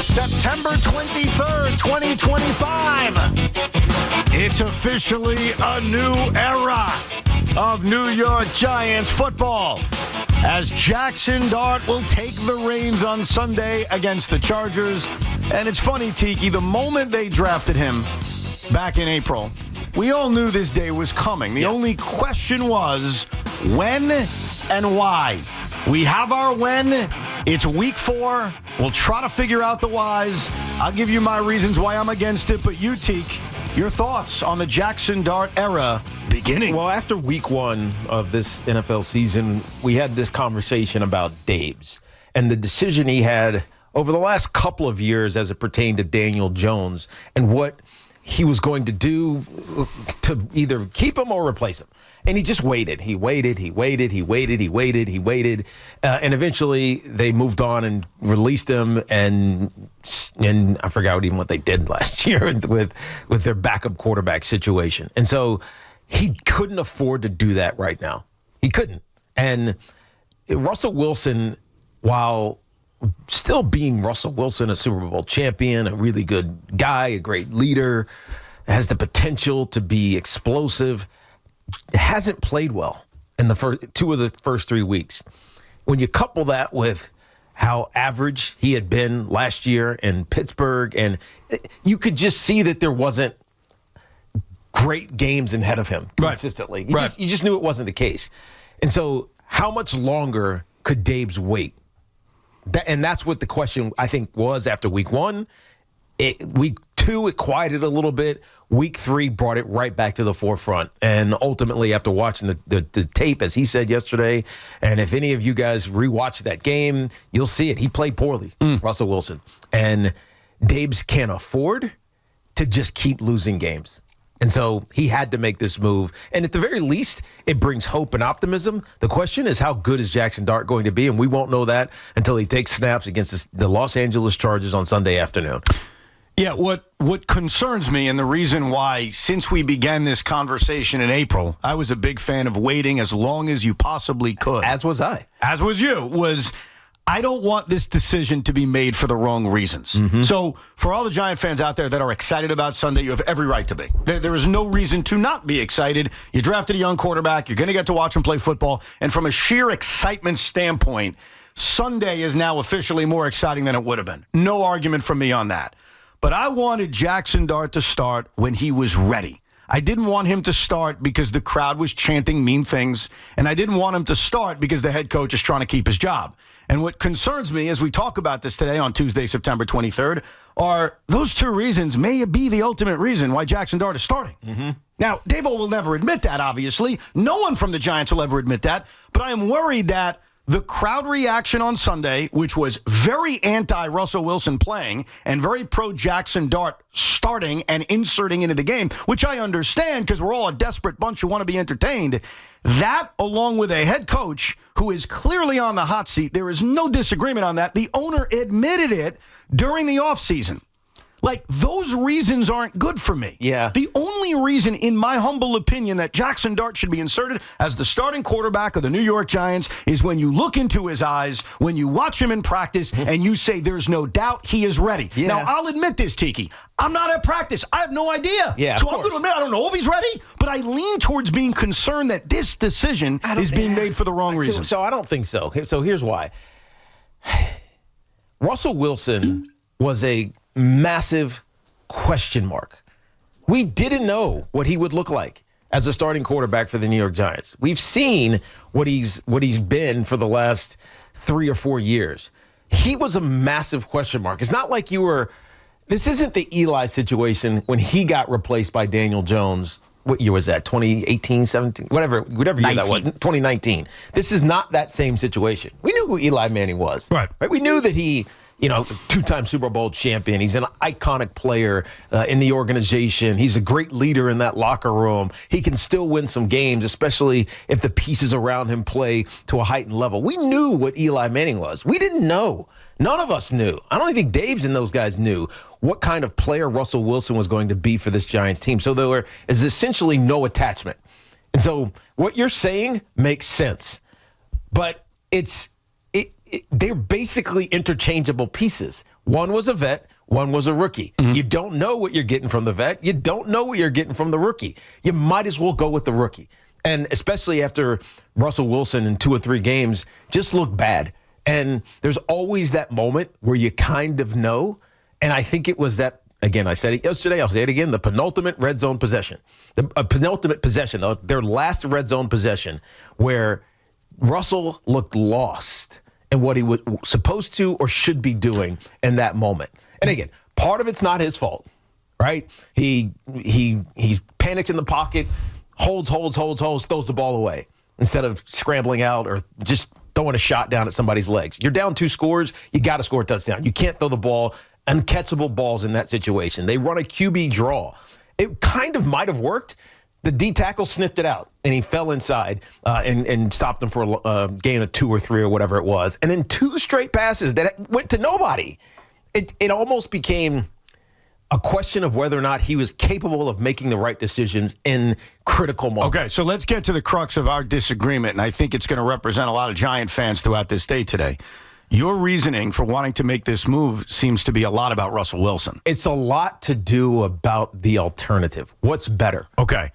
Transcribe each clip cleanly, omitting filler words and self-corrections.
September 23rd, 2025. It's officially a new era of New York Giants football, as Jaxson Dart will take the reins on Sunday against the Chargers. And it's funny, Tiki, the moment they drafted him back in April, we all knew this day was coming. The only question was when and why. We have our when. It's week 4. We'll try to figure out the whys. I'll give you my reasons why I'm against it. But you, Teak, your thoughts on the Jaxson Dart era beginning? Well, after week 1 of this NFL season, we had this conversation about Daboll and the decision he had over the last couple of years as it pertained to Daniel Jones and what he was going to do to either keep him or replace him. And he just waited. He waited. And eventually they moved on and released him. And I forgot even what they did last year with their backup quarterback situation. And so he couldn't afford to do that right now. He couldn't. And Russell Wilson, while still being Russell Wilson, a Super Bowl champion, a really good guy, a great leader, has the potential to be explosive, hasn't played well in the first 2 of the first 3 weeks. When you couple that with how average he had been last year in Pittsburgh, and you could just see that there wasn't great games ahead of him consistently. You just knew it wasn't the case. And so how much longer could Daboll wait? And that's what the question, I think, was after week 1. Week 2, it quieted a little bit. Week 3 brought it right back to the forefront. And ultimately, after watching the tape, as he said yesterday, and if any of you guys rewatch that game, you'll see it. He played poorly, Russell Wilson. And Daboll can't afford to just keep losing games. And so he had to make this move. And at the very least, it brings hope and optimism. The question is, how good is Jaxson Dart going to be? And we won't know that until he takes snaps against the Los Angeles Chargers on Sunday afternoon. Yeah, what concerns me, and the reason why, since we began this conversation in April, I was a big fan of waiting as long as you possibly could. As was I. As was you, I don't want this decision to be made for the wrong reasons. Mm-hmm. So for all the Giant fans out there that are excited about Sunday, you have every right to be. There is no reason to not be excited. You drafted a young quarterback. You're going to get to watch him play football. And from a sheer excitement standpoint, Sunday is now officially more exciting than it would have been. No argument from me on that. But I wanted Jaxson Dart to start when he was ready. I didn't want him to start because the crowd was chanting mean things, and I didn't want him to start because the head coach is trying to keep his job. And what concerns me as we talk about this today on Tuesday, September 23rd, are those 2 reasons may be the ultimate reason why Jaxson Dart is starting. Mm-hmm. Now, Daboll will never admit that, obviously. No one from the Giants will ever admit that. But I am worried that the crowd reaction on Sunday, which was very anti-Russell Wilson playing and very pro-Jaxson Dart starting and inserting into the game, which I understand because we're all a desperate bunch who want to be entertained, that along with a head coach who is clearly on the hot seat, there is no disagreement on that. The owner admitted it during the offseason. Like, those reasons aren't good for me. Yeah. The only reason, in my humble opinion, that Jaxson Dart should be inserted as the starting quarterback of the New York Giants is when you look into his eyes, when you watch him in practice, and you say there's no doubt he is ready. Yeah. Now, I'll admit this, Tiki. I'm not at practice. I have no idea. Yeah, so I'm going to admit I don't know if he's ready, but I lean towards being concerned that this decision is being made for the wrong reason. So I don't think so. So here's why. Russell Wilson was a massive question mark. We didn't know what he would look like as a starting quarterback for the New York Giants. We've seen what he's been for the last 3 or 4 years. He was a massive question mark. It's not like this isn't the Eli situation when he got replaced by Daniel Jones. What year was that? 2018, 17, whatever year that was, 2019. This is not that same situation. We knew who Eli Manning was. Right? We knew that he, 2-time Super Bowl champion. He's an iconic player in the organization. He's a great leader in that locker room. He can still win some games, especially if the pieces around him play to a heightened level. We knew what Eli Manning was. We didn't know. None of us knew. I don't think Dave's and those guys knew what kind of player Russell Wilson was going to be for this Giants team. So there is essentially no attachment. And so what you're saying makes sense. But they're basically interchangeable pieces. One was a vet, one was a rookie. You don't know what you're getting from the vet. You don't know what you're getting from the rookie. You might as well go with the rookie. And especially after Russell Wilson in 2 or 3 games just looked bad. And there's always that moment where you kind of know. And I think it was that, again, I said it yesterday, I'll say it again, the penultimate red zone possession. Penultimate possession, their last red zone possession, where Russell looked lost in what he was supposed to or should be doing in that moment. And again, part of it's not his fault, right? He's panicked in the pocket, holds, throws the ball away instead of scrambling out or just throwing a shot down at somebody's legs. You're down 2 scores, you got to score a touchdown. You can't throw the ball, uncatchable balls in that situation. They run a QB draw. It kind of might have worked. The D tackle sniffed it out, and he fell inside and stopped him for a gain of 2 or 3 or whatever it was. And then 2 straight passes that went to nobody. It almost became a question of whether or not he was capable of making the right decisions in critical moments. Okay, so let's get to the crux of our disagreement, and I think it's going to represent a lot of Giant fans throughout this day today. Your reasoning for wanting to make this move seems to be a lot about Russell Wilson. It's a lot to do about the alternative. What's better? Okay.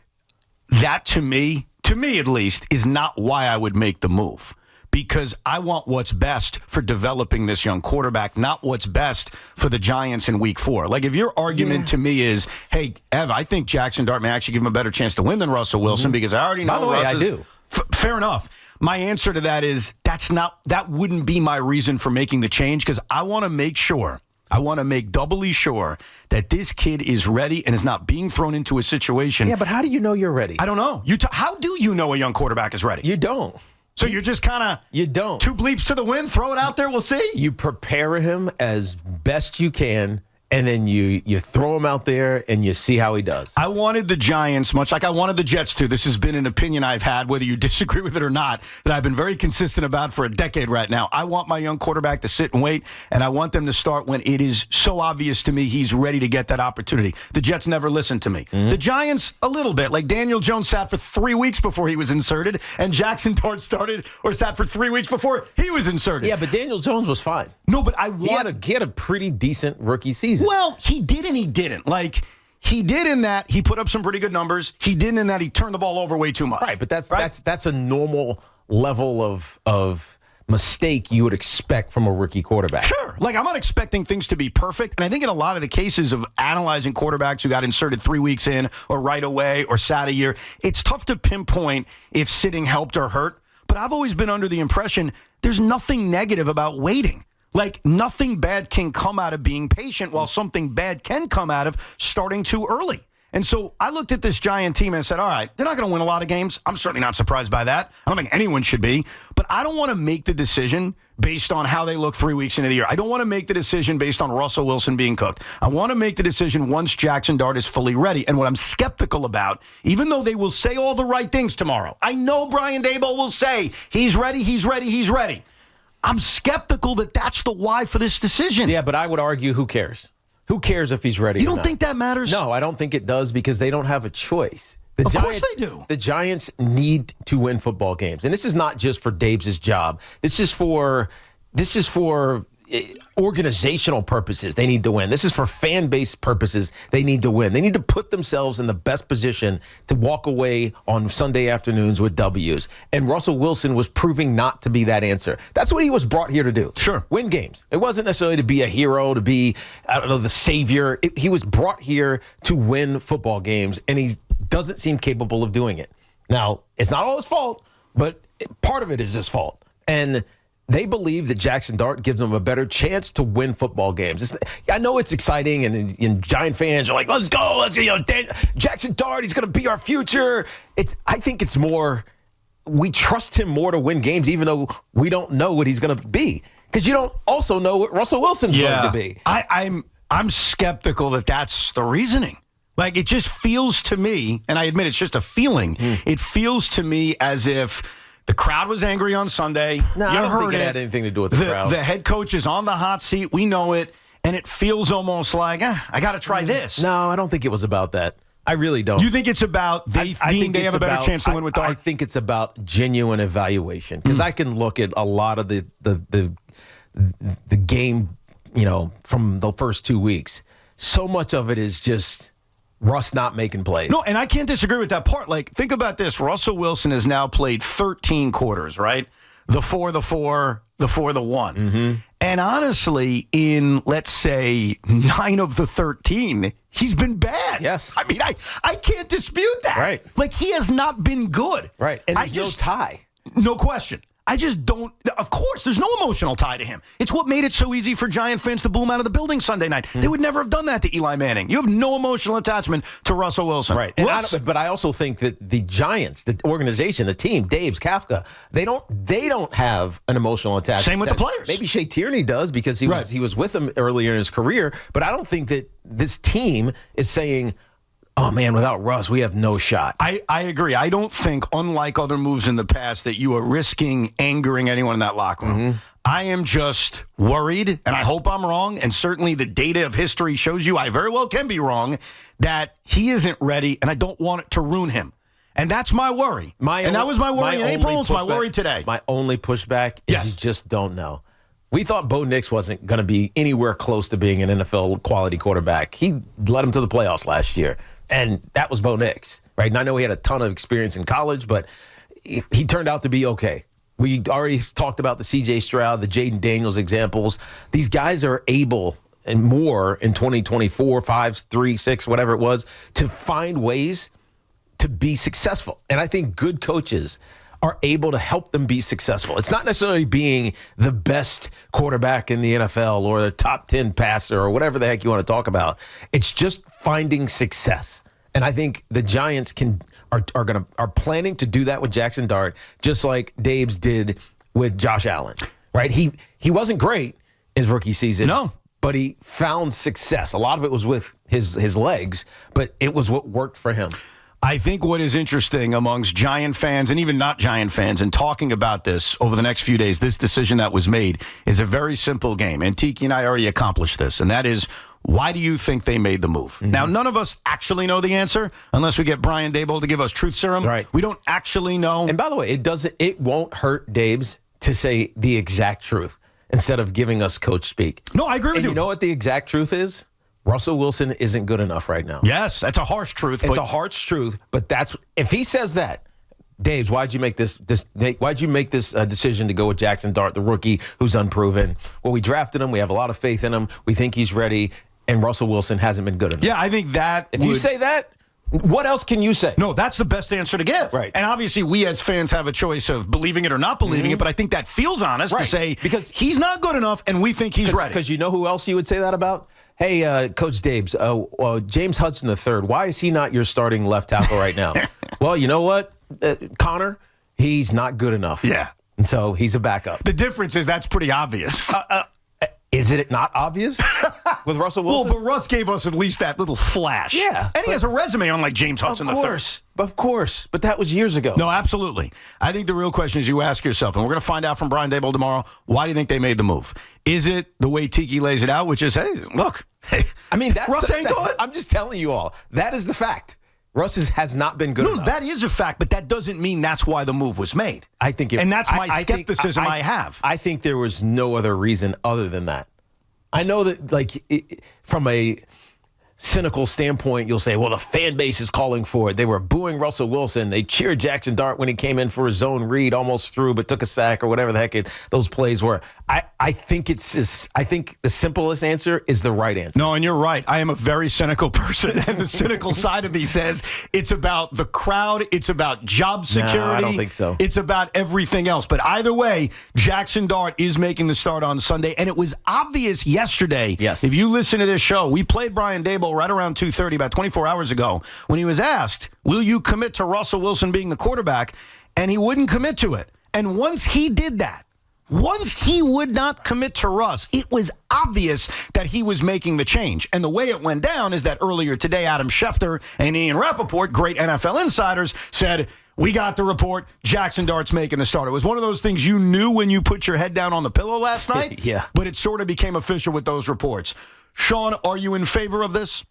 That to me at least, is not why I would make the move. Because I want what's best for developing this young quarterback, not what's best for the Giants in week 4. Like, if your argument to me is, hey, Ev, I think Jaxson Dart may actually give him a better chance to win than Russell Wilson because I already know By the way, Russ I is, do. Fair enough. My answer to that is that wouldn't be my reason for making the change because I want to make sure, I want to make doubly sure that this kid is ready and is not being thrown into a situation. Yeah, but how do you know you're ready? I don't know. How do you know a young quarterback is ready? You don't. So you're just kind of... You don't. 2 bleeps to the wind, throw it out there, we'll see. You prepare him as best you can, and then you throw him out there and you see how he does. I wanted the Giants, much like I wanted the Jets to. This has been an opinion I've had, whether you disagree with it or not, that I've been very consistent about for a decade right now. I want my young quarterback to sit and wait, and I want them to start when it is so obvious to me he's ready to get that opportunity. The Jets never listened to me. The Giants, a little bit. Like Daniel Jones sat for 3 weeks before he was inserted, and Jaxson Dart sat for 3 weeks before he was inserted. Yeah, but Daniel Jones was fine. No, but I want... He had a pretty decent rookie season. Well, he did and he didn't. Like, he did in that he put up some pretty good numbers. He didn't in that he turned the ball over way too much. Right, but that's a normal level of mistake you would expect from a rookie quarterback. Sure. Like, I'm not expecting things to be perfect. And I think in a lot of the cases of analyzing quarterbacks who got inserted 3 weeks in or right away or sat a year, it's tough to pinpoint if sitting helped or hurt. But I've always been under the impression there's nothing negative about waiting. Like, nothing bad can come out of being patient while something bad can come out of starting too early. And so I looked at this Giant team and said, all right, they're not going to win a lot of games. I'm certainly not surprised by that. I don't think anyone should be. But I don't want to make the decision based on how they look 3 weeks into the year. I don't want to make the decision based on Russell Wilson being cooked. I want to make the decision once Jaxson Dart is fully ready. And what I'm skeptical about, even though they will say all the right things tomorrow, I know Brian Daboll will say, he's ready, he's ready, he's ready. I'm skeptical that that's the why for this decision. Yeah, but I would argue, who cares? Who cares if he's ready or not? You don't think that matters? No, I don't think it does because they don't have a choice. Of course they do. The Giants need to win football games. And this is not just for Dave's job. This is for organizational purposes. They need to win. This is for fan base purposes. They need to win. They need to put themselves in the best position to walk away on Sunday afternoons with W's. And Russell Wilson was proving not to be that answer. That's what he was brought here to do. Sure. Win games. It wasn't necessarily to be a hero, to be, the savior. He was brought here to win football games, and he doesn't seem capable of doing it. Now, it's not all his fault, but part of it is his fault. And they believe that Jaxson Dart gives them a better chance to win football games. I know it's exciting, and Giant fans are like, let's go. Jaxson Dart, he's going to be our future. I think it's more, we trust him more to win games, even though we don't know what he's going to be. Because you don't also know what Russell Wilson's going to be. I'm skeptical that that's the reasoning. Like, it just feels to me, and I admit it's just a feeling, it feels to me as if the crowd was angry on Sunday. No, I don't think it had anything to do with the crowd. The head coach is on the hot seat. We know it. And it feels almost like, I got to try this. No, I don't think it was about that. I really don't. You think it's about they have a better chance to win with Dart? I think it's about genuine evaluation. Because I can look at a lot of the game from the first 2 weeks. So much of it is just Russ not making plays. No, and I can't disagree with that part. Like, think about this. Russell Wilson has now played 13 quarters, right? The 4, the 4, the 4, the 1. Mm-hmm. And honestly, in, let's say, 9 of the 13, he's been bad. Yes. I mean, I can't dispute that. Right. Like, he has not been good. Right. And there's no tie. No question. I just don't. Of course, there's no emotional tie to him. It's what made it so easy for Giant fans to boom out of the building Sunday night. They would never have done that to Eli Manning. You have no emotional attachment to Russell Wilson. Right. But I also think that the Giants, the organization, the team, Dave's, Kafka, they don't have an emotional attachment. Same with the players. Maybe Shea Tierney does because he was with them earlier in his career. But I don't think that this team is saying, oh, man, without Russ, we have no shot. I agree. I don't think, unlike other moves in the past, that you are risking angering anyone in that locker room. Mm-hmm. I am just worried, and I hope I'm wrong, and certainly the data of history shows you I very well can be wrong, that he isn't ready, and I don't want it to ruin him. And that's my worry. That was my worry in April, and it's my worry today. My only pushback is you just don't know. We thought Bo Nix wasn't going to be anywhere close to being an NFL quality quarterback. He led him to the playoffs last year. And that was Bo Nix, right? And I know he had a ton of experience in college, but he turned out to be okay. We already talked about the C.J. Stroud, the Jaden Daniels examples. These guys are able and more in 2024, 5, 3, 6, whatever it was, to find ways to be successful. And I think good coaches are able to help them be successful. It's not necessarily being the best quarterback in the NFL or the top 10 passer or whatever the heck you want to talk about. It's just finding success. And I think the Giants are planning to do that with Jaxson Dart, just like Daboll did with Josh Allen. Right? He wasn't great his rookie season. No. But he found success. A lot of it was with his legs, but it was what worked for him. I think what is interesting amongst Giant fans and even not Giant fans and talking about this over the next few days, this decision that was made is a very simple game. And Tiki and I already accomplished this, and that is, why do you think they made the move? Mm-hmm. Now, none of us actually know the answer unless we get Brian Daboll to give us truth serum. Right. We don't actually know. And by the way, it won't hurt Daboll to say the exact truth instead of giving us coach speak. No, I agree with you. You know what the exact truth is? Russell Wilson isn't good enough right now. Yes, that's a harsh truth. It's a harsh truth, but if he says that, Daboll, why'd you make this decision to go with Jaxson Dart, the rookie who's unproven? Well, we drafted him. We have a lot of faith in him. We think he's ready, and Russell Wilson hasn't been good enough. Yeah, I think that if you say that, what else can you say? No, that's the best answer to give. Right. And obviously, we as fans have a choice of believing it or not believing it, but I think that feels honest to say because he's not good enough, and we think he's ready. Because you know who else you would say that about? Hey, Coach Daboll, James Hudson III, why is he not your starting left tackle right now? Well, you know what, Connor? He's not good enough. Yeah. And so he's a backup. The difference is that's pretty obvious. Is it not obvious with Russell Wilson? Well, but Russ gave us at least that little flash. Yeah. And he has a resume unlike James Hudson III. Of course. But that was years ago. No, absolutely. I think the real question is you ask yourself, and we're going to find out from Brian Daboll tomorrow, why do you think they made the move? Is it the way Tiki lays it out, which is, hey, look. Hey, I mean, Russ ain't good. I'm just telling you all. That is the fact. Russ has not been good enough. No, that is a fact, but that doesn't mean that's why the move was made. I think and that's my skepticism I have. I think there was no other reason other than that. I know that, from a cynical standpoint, you'll say, well, the fan base is calling for it. They were booing Russell Wilson. They cheered Jaxson Dart when he came in for a zone read, almost threw, but took a sack or whatever the heck those plays were. I think the simplest answer is the right answer. No, and you're right. I am a very cynical person, and the cynical side of me says it's about the crowd. It's about job security. No, I don't think so. It's about everything else. But either way, Jaxson Dart is making the start on Sunday, and it was obvious yesterday. Yes. If you listen to this show, we played Brian Daboll right around 2:30, about 24 hours ago, when he was asked, will you commit to Russell Wilson being the quarterback? And he wouldn't commit to it. And once he did that, once he would not commit to Russ, it was obvious that he was making the change. And the way it went down is that earlier today, Adam Schefter and Ian Rappaport, great NFL insiders, said, we got the report, Jaxson Dart's making the start. It was one of those things you knew when you put your head down on the pillow last night. Yeah. But it sort of became official with those reports. Shaun, are you in favor of this?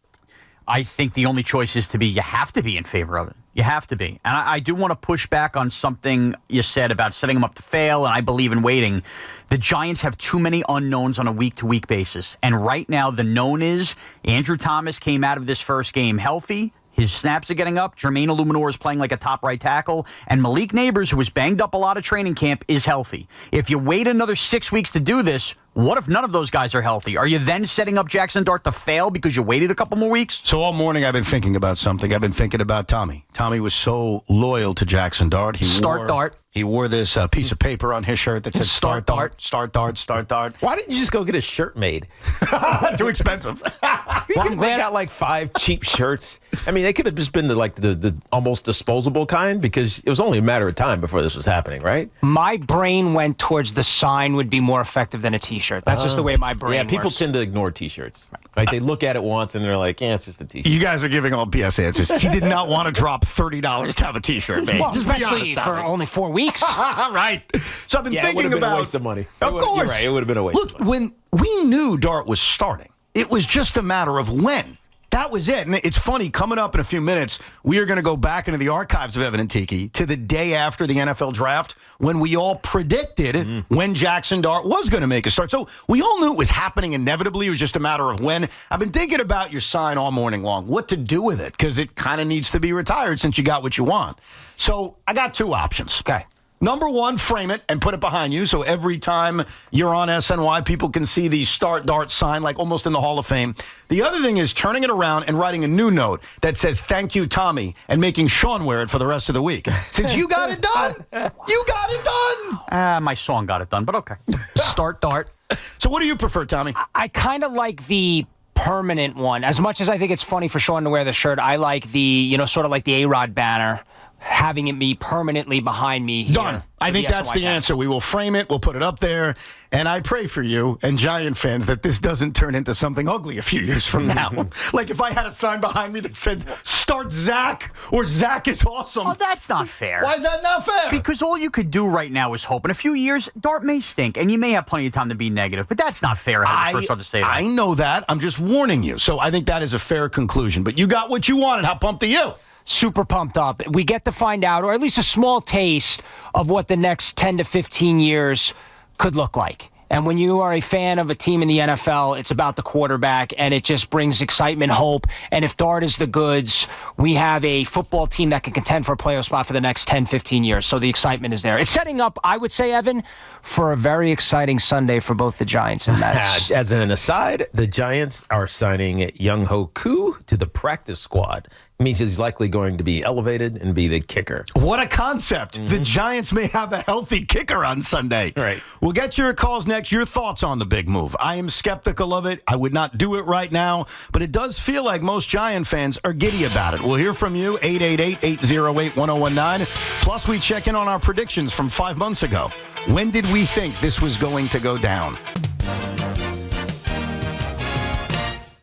I think the only choice is you have to be in favor of it. You have to be. And I do want to push back on something you said about setting them up to fail, and I believe in waiting. The Giants have too many unknowns on a week-to-week basis. And right now, the known is Andrew Thomas came out of this first game healthy. His snaps are getting up. Jermaine Illuminor is playing like a top right tackle. And Malik Neighbors, who was banged up a lot of training camp, is healthy. If you wait another 6 weeks to do this, what if none of those guys are healthy? Are you then setting up Jaxson Dart to fail because you waited a couple more weeks? So all morning I've been thinking about something. I've been thinking about Tommy. Tommy was so loyal to Jaxson Dart. Dart. He wore this piece of paper on his shirt that said Start Dart, Start Dart, Start Dart. Why didn't you just go get a shirt made? Too expensive. They got like 5 cheap shirts. I mean, they could have just been the almost disposable kind, because it was only a matter of time before this was happening, right? My brain went towards the sign would be more effective than a T-shirt. That's just the way my brain people works. tend to ignore T-shirts. Right? They look at it once and they're like, yeah, it's just a T-shirt. You guys are giving all BS answers. He did not want to drop $30 to have a T-shirt made. Well, Just be especially honest, for Tommy. only 4 weeks. Right. So I've been Yeah, thinking it would have been about a waste of money. Of course. You're right. It would have been a waste Look, of money. when we knew Dart was starting, it was just a matter of when. That was it. And it's funny, coming up in a few minutes, we are going to go back into the archives of Evan and Tiki to the day after the NFL draft when we all predicted when Jaxson Dart was going to make a start. So we all knew it was happening inevitably. It was just a matter of when. I've been thinking about your sign all morning long, what to do with it, because it kind of needs to be retired since you got what you want. So I got 2 options. Okay. Number 1, frame it and put it behind you, so every time you're on SNY, people can see the Start Dart sign, like almost in the Hall of Fame. The other thing is turning it around and writing a new note that says, "Thank you, Tommy," and making Shaun wear it for the rest of the week. Since you got it done, you got it done. My song got it done, but okay. Start Dart. So what do you prefer, Tommy? I kind of like the permanent one. As much as I think it's funny for Shaun to wear the shirt, I like the, sort of like the A-Rod banner, having it be permanently behind me here. Done. I think that's the answer. We will frame it. We'll put it up there. And I pray for you and Giant fans that this doesn't turn into something ugly a few years from now. Like if I had a sign behind me that said, "Start Zach," or "Zach is awesome." Oh, that's not fair. Why is that not fair? Because all you could do right now is hope. In a few years, Dart may stink, and you may have plenty of time to be negative, but that's not fair. I first to say that. I know that. I'm just warning you. So I think that is a fair conclusion. But you got what you wanted. How pumped are you? Super pumped up. We get to find out, or at least a small taste of what the next 10 to 15 years could look like. And when you are a fan of a team in the NFL, it's about the quarterback, and it just brings excitement, hope. And if Dart is the goods, we have a football team that can contend for a playoff spot for the next 10, 15 years. So the excitement is there. It's setting up, I would say, Evan, for a very exciting Sunday for both the Giants and Mets. As an aside, the Giants are signing Young-Ho Koo to the practice squad. It means he's likely going to be elevated and be the kicker. What a concept. The Giants may have a healthy kicker on Sunday. Right. We'll get your calls next. Your thoughts on the big move. I am skeptical of it. I would not do it right now, but it does feel like most Giant fans are giddy about it. We'll hear from you, 888-808-1019. Plus, we check in on our predictions from 5 months ago. When did we think this was going to go down?